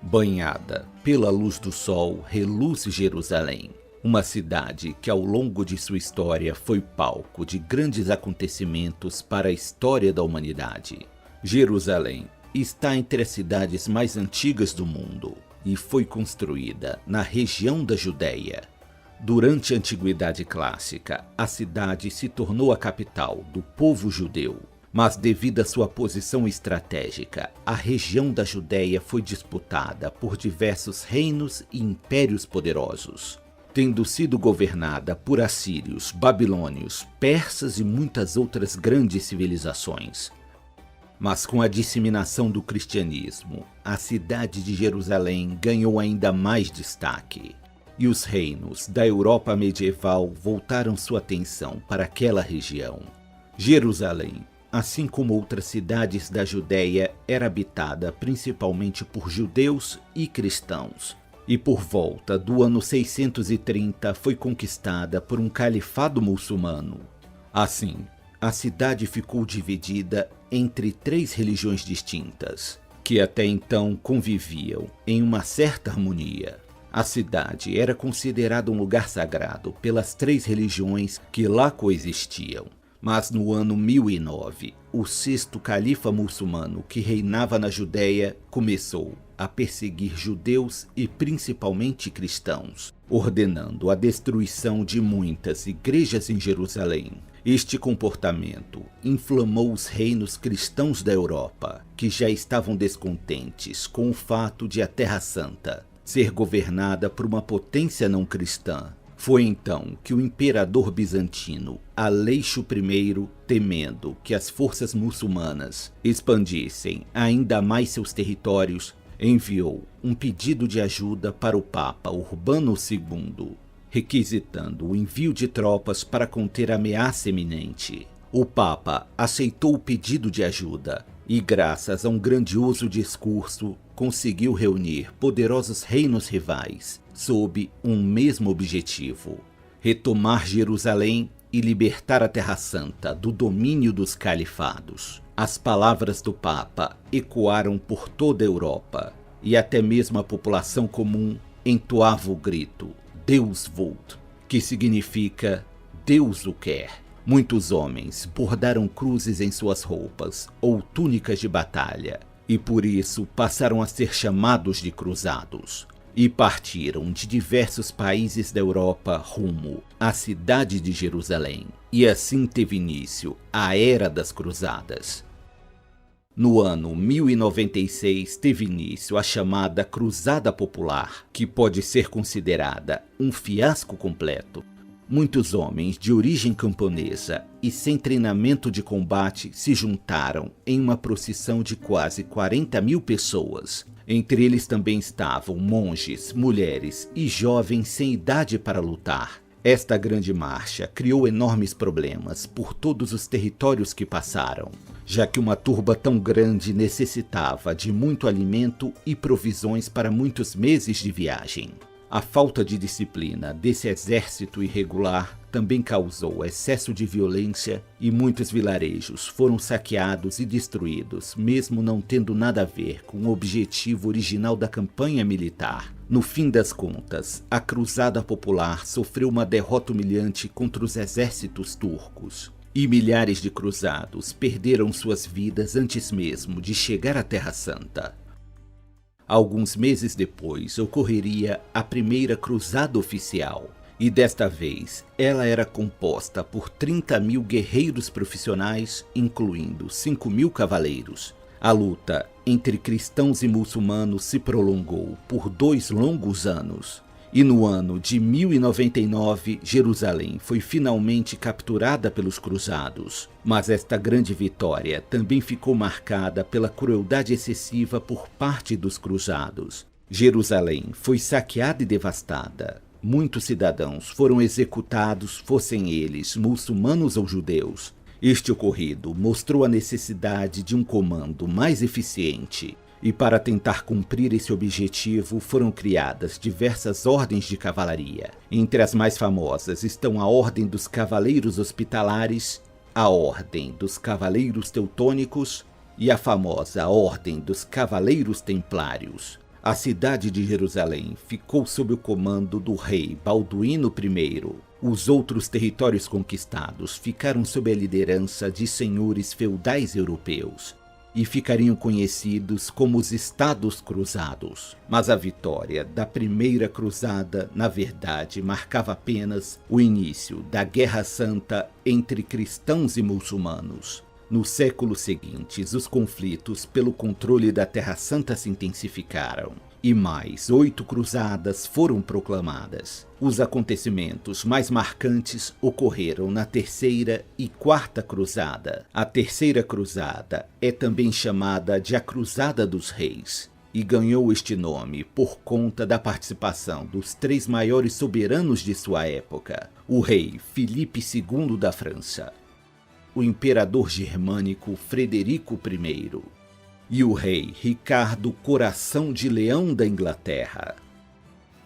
Banhada pela luz do sol, reluz Jerusalém, uma cidade que ao longo de sua história foi palco de grandes acontecimentos para a história da humanidade. Jerusalém está entre as cidades mais antigas do mundo e foi construída na região da Judéia. Durante a Antiguidade Clássica, a cidade se tornou a capital do povo judeu. Mas devido à sua posição estratégica, a região da Judéia foi disputada por diversos reinos e impérios poderosos, tendo sido governada por assírios, babilônios, persas e muitas outras grandes civilizações. Mas com a disseminação do cristianismo, a cidade de Jerusalém ganhou ainda mais destaque, e os reinos da Europa medieval voltaram sua atenção para aquela região. Jerusalém, assim como outras cidades da Judéia, era habitada principalmente por judeus e cristãos, e por volta do ano 630 foi conquistada por um califado muçulmano. Assim, a cidade ficou dividida entre três religiões distintas, que até então conviviam em uma certa harmonia. A cidade era considerada um lugar sagrado pelas três religiões que lá coexistiam. Mas no ano 1009, o sexto califa muçulmano que reinava na Judéia começou a perseguir judeus e principalmente cristãos, ordenando a destruição de muitas igrejas em Jerusalém. Este comportamento inflamou os reinos cristãos da Europa, que já estavam descontentes com o fato de a Terra Santa ser governada por uma potência não cristã. Foi então que o imperador bizantino Aleixo I, temendo que as forças muçulmanas expandissem ainda mais seus territórios, enviou um pedido de ajuda para o Papa Urbano II, requisitando o envio de tropas para conter a ameaça iminente. O Papa aceitou o pedido de ajuda e, graças a um grandioso discurso, conseguiu reunir poderosos reinos rivais sob um mesmo objetivo: retomar Jerusalém e libertar a Terra Santa do domínio dos califados. As palavras do Papa ecoaram por toda a Europa, e até mesmo a população comum entoava o grito Deus vult, que significa Deus o quer. Muitos homens bordaram cruzes em suas roupas ou túnicas de batalha, e por isso passaram a ser chamados de cruzados, e partiram de diversos países da Europa rumo à cidade de Jerusalém. E assim teve início a Era das Cruzadas. No ano 1096 teve início a chamada Cruzada Popular, que pode ser considerada um fiasco completo. Muitos homens de origem camponesa e sem treinamento de combate se juntaram em uma procissão de quase 40 mil pessoas. Entre eles também estavam monges, mulheres e jovens sem idade para lutar. Esta grande marcha criou enormes problemas por todos os territórios que passaram, já que uma turba tão grande necessitava de muito alimento e provisões para muitos meses de viagem. A falta de disciplina desse exército irregular também causou excesso de violência e muitos vilarejos foram saqueados e destruídos, mesmo não tendo nada a ver com o objetivo original da campanha militar. No fim das contas, a Cruzada Popular sofreu uma derrota humilhante contra os exércitos turcos, e milhares de cruzados perderam suas vidas antes mesmo de chegar à Terra Santa. Alguns meses depois ocorreria a primeira cruzada oficial, e desta vez ela era composta por 30 mil guerreiros profissionais, incluindo 5 mil cavaleiros. A luta entre cristãos e muçulmanos se prolongou por 2 longos anos, e no ano de 1099 Jerusalém foi finalmente capturada pelos cruzados. Mas esta grande vitória também ficou marcada pela crueldade excessiva por parte dos cruzados. Jerusalém foi saqueada e devastada. Muitos cidadãos foram executados, fossem eles muçulmanos ou judeus. Este ocorrido mostrou a necessidade de um comando mais eficiente, e para tentar cumprir esse objetivo foram criadas diversas ordens de cavalaria. Entre as mais famosas estão a Ordem dos Cavaleiros Hospitalares, a Ordem dos Cavaleiros Teutônicos e a famosa Ordem dos Cavaleiros Templários. A cidade de Jerusalém ficou sob o comando do rei Balduíno I. Os outros territórios conquistados ficaram sob a liderança de senhores feudais europeus e ficariam conhecidos como os Estados Cruzados. Mas a vitória da Primeira Cruzada, na verdade, marcava apenas o início da Guerra Santa entre cristãos e muçulmanos. Nos séculos seguintes, os conflitos pelo controle da Terra Santa se intensificaram e mais 8 cruzadas foram proclamadas. Os acontecimentos mais marcantes ocorreram na Terceira e Quarta Cruzada. A Terceira Cruzada é também chamada de a Cruzada dos Reis e ganhou este nome por conta da participação dos 3 maiores soberanos de sua época: o rei Filipe II da França, o imperador germânico Frederico I e o rei Ricardo Coração de Leão da Inglaterra.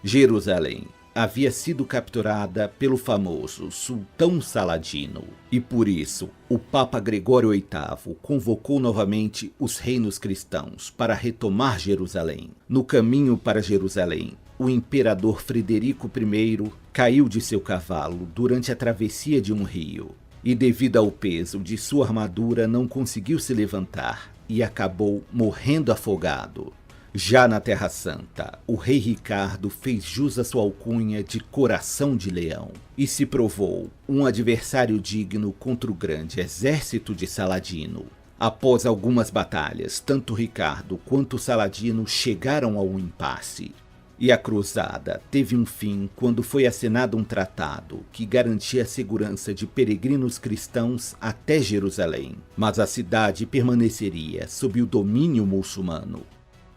Jerusalém havia sido capturada pelo famoso Sultão Saladino e por isso o Papa Gregório VIII convocou novamente os reinos cristãos para retomar Jerusalém. No caminho para Jerusalém, o imperador Frederico I caiu de seu cavalo durante a travessia de um rio e, devido ao peso de sua armadura, não conseguiu se levantar e acabou morrendo afogado. Já na Terra Santa, o rei Ricardo fez jus à sua alcunha de Coração de Leão e se provou um adversário digno contra o grande exército de Saladino. Após algumas batalhas, tanto Ricardo quanto Saladino chegaram ao impasse. E a cruzada teve um fim quando foi assinado um tratado que garantia a segurança de peregrinos cristãos até Jerusalém, mas a cidade permaneceria sob o domínio muçulmano.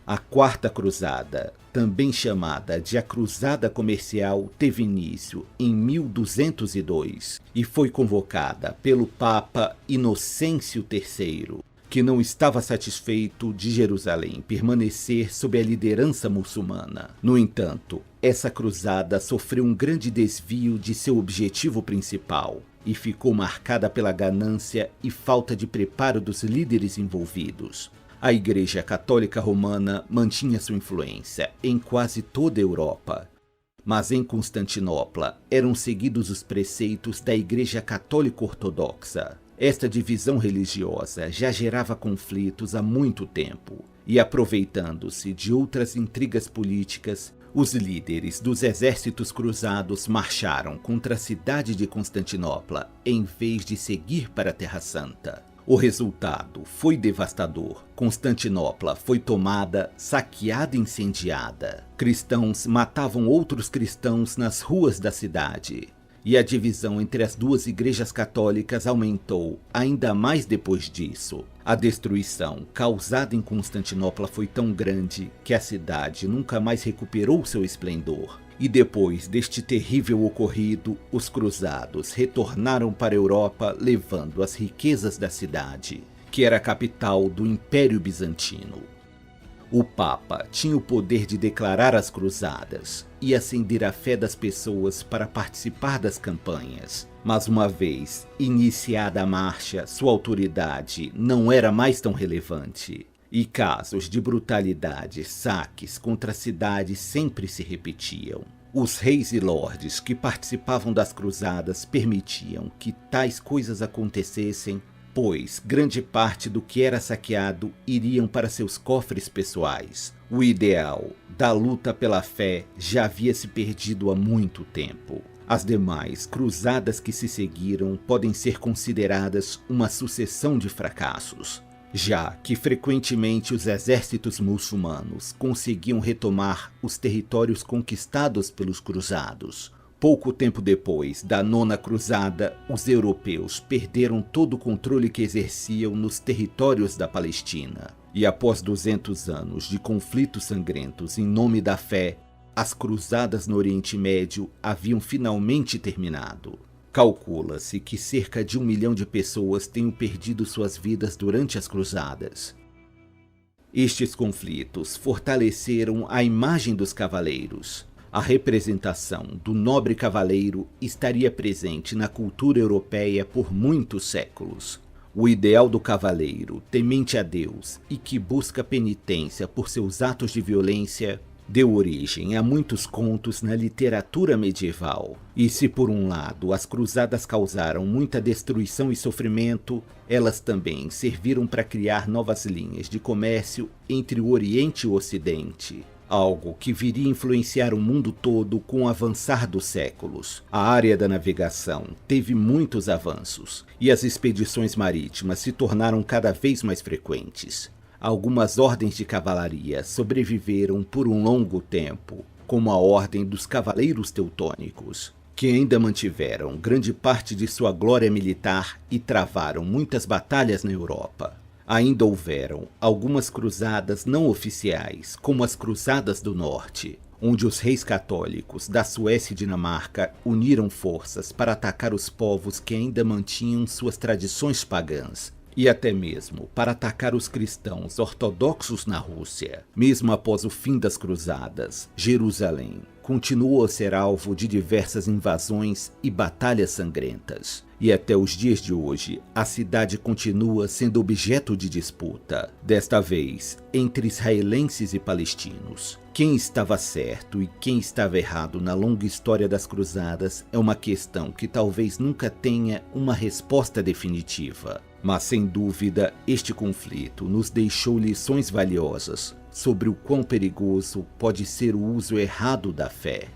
A Quarta Cruzada, também chamada de a Cruzada Comercial, teve início em 1202 e foi convocada pelo Papa Inocêncio III, que não estava satisfeito de Jerusalém permanecer sob a liderança muçulmana. No entanto, essa cruzada sofreu um grande desvio de seu objetivo principal e ficou marcada pela ganância e falta de preparo dos líderes envolvidos. A Igreja Católica Romana mantinha sua influência em quase toda a Europa, mas em Constantinopla eram seguidos os preceitos da Igreja Católica Ortodoxa. Esta divisão religiosa já gerava conflitos há muito tempo, e aproveitando-se de outras intrigas políticas, os líderes dos exércitos cruzados marcharam contra a cidade de Constantinopla em vez de seguir para a Terra Santa. O resultado foi devastador. Constantinopla foi tomada, saqueada e incendiada. Cristãos matavam outros cristãos nas ruas da cidade. E a divisão entre as duas igrejas católicas aumentou ainda mais depois disso. A destruição causada em Constantinopla foi tão grande que a cidade nunca mais recuperou seu esplendor. E depois deste terrível ocorrido, os cruzados retornaram para a Europa levando as riquezas da cidade, que era a capital do Império Bizantino. O Papa tinha o poder de declarar as cruzadas e acender a fé das pessoas para participar das campanhas. Mas uma vez iniciada a marcha, sua autoridade não era mais tão relevante. E casos de brutalidade, saques contra a cidade sempre se repetiam. Os reis e lordes que participavam das cruzadas permitiam que tais coisas acontecessem, pois grande parte do que era saqueado iriam para seus cofres pessoais. O ideal da luta pela fé já havia se perdido há muito tempo. As demais cruzadas que se seguiram podem ser consideradas uma sucessão de fracassos, já que frequentemente os exércitos muçulmanos conseguiam retomar os territórios conquistados pelos cruzados. Pouco tempo depois da Nona Cruzada, os europeus perderam todo o controle que exerciam nos territórios da Palestina. E após 200 anos de conflitos sangrentos em nome da fé, as cruzadas no Oriente Médio haviam finalmente terminado. Calcula-se que cerca de 1 milhão de pessoas tenham perdido suas vidas durante as cruzadas. Estes conflitos fortaleceram a imagem dos cavaleiros. A representação do nobre cavaleiro estaria presente na cultura europeia por muitos séculos. O ideal do cavaleiro, temente a Deus e que busca penitência por seus atos de violência, deu origem a muitos contos na literatura medieval. E se por um lado as cruzadas causaram muita destruição e sofrimento, elas também serviram para criar novas linhas de comércio entre o Oriente e o Ocidente. Algo que viria a influenciar o mundo todo com o avançar dos séculos. A área da navegação teve muitos avanços e as expedições marítimas se tornaram cada vez mais frequentes. Algumas ordens de cavalaria sobreviveram por um longo tempo, como a Ordem dos Cavaleiros Teutônicos, que ainda mantiveram grande parte de sua glória militar e travaram muitas batalhas na Europa. Ainda houveram algumas cruzadas não oficiais, como as Cruzadas do Norte, onde os reis católicos da Suécia e Dinamarca uniram forças para atacar os povos que ainda mantinham suas tradições pagãs, e até mesmo para atacar os cristãos ortodoxos na Rússia. Mesmo após o fim das cruzadas, Jerusalém continuou a ser alvo de diversas invasões e batalhas sangrentas. E até os dias de hoje, a cidade continua sendo objeto de disputa, desta vez entre israelenses e palestinos. Quem estava certo e quem estava errado na longa história das cruzadas é uma questão que talvez nunca tenha uma resposta definitiva. Mas sem dúvida, este conflito nos deixou lições valiosas sobre o quão perigoso pode ser o uso errado da fé.